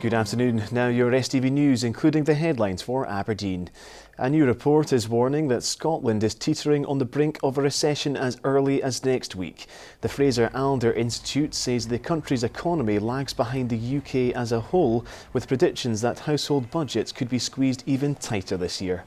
Good afternoon. Now your STV News, including the headlines for Aberdeen. A new report is warning that Scotland is teetering on the brink of a recession as early as next week. The Fraser Alder Institute says the country's economy lags behind the UK as a whole, with predictions that household budgets could be squeezed even tighter this year.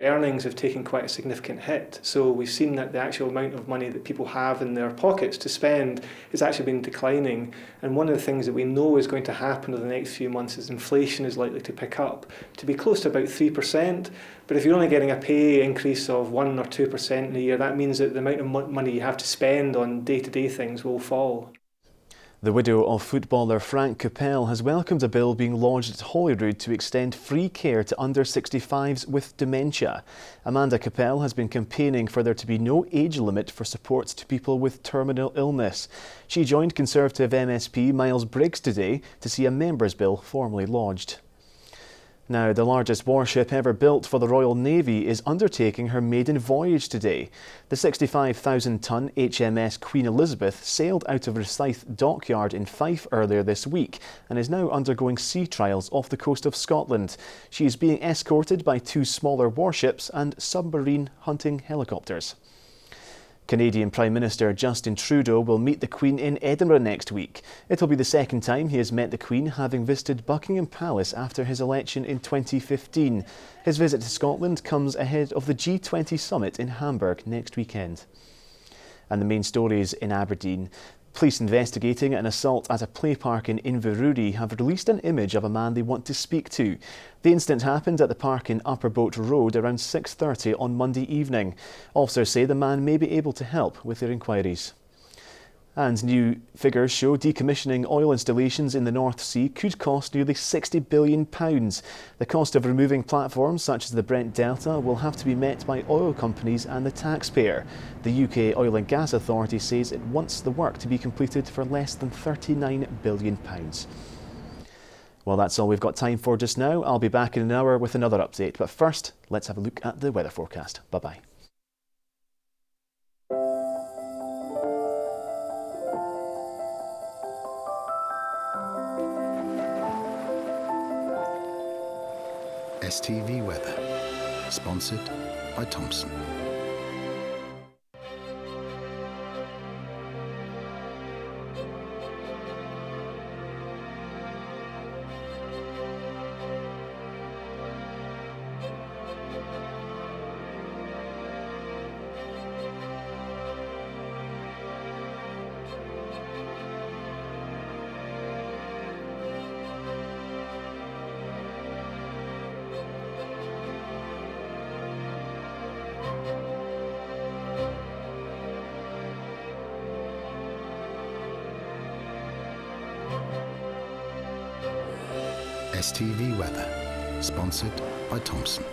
Earnings have taken quite a significant hit, so we've seen that the actual amount of money that people have in their pockets to spend has actually been declining. And one of the things that we know is going to happen over the next few months is inflation is likely to pick up to be close to about 3%. But if you're only getting a pay increase of 1 or 2% in a year, that means that the amount of money you have to spend on day-to-day things will fall. The widow of footballer Frank Capel has welcomed a bill being lodged at Holyrood to extend free care to under-65s with dementia. Amanda Capel has been campaigning for there to be no age limit for support to people with terminal illness. She joined Conservative MSP Miles Briggs today to see a members' bill formally lodged. Now, the largest warship ever built for the Royal Navy is undertaking her maiden voyage today. The 65,000-ton HMS Queen Elizabeth sailed out of Rosyth dockyard in Fife earlier this week and is now undergoing sea trials off the coast of Scotland. She is being escorted by 2 smaller warships and submarine hunting helicopters. Canadian Prime Minister Justin Trudeau will meet the Queen in Edinburgh next week. It'll be the second time he has met the Queen, having visited Buckingham Palace after his election in 2015. His visit to Scotland comes ahead of the G20 summit in Hamburg next weekend. And the main stories in Aberdeen. Police investigating an assault at a play park in Inverurie have released an image of a man they want to speak to. The incident happened at the park in Upper Boat Road around 6:30 on Monday evening. Officers say the man may be able to help with their inquiries. And new figures show decommissioning oil installations in the North Sea could cost nearly £60 billion. The cost of removing platforms such as the Brent Delta will have to be met by oil companies and the taxpayer. The UK Oil and Gas Authority says it wants the work to be completed for less than £39 billion. Well, that's all we've got time for just now. I'll be back in an hour with another update. But first, let's have a look at the weather forecast. Bye-bye. STV Weather, sponsored by Thompson. STV Weather, sponsored by Thompson.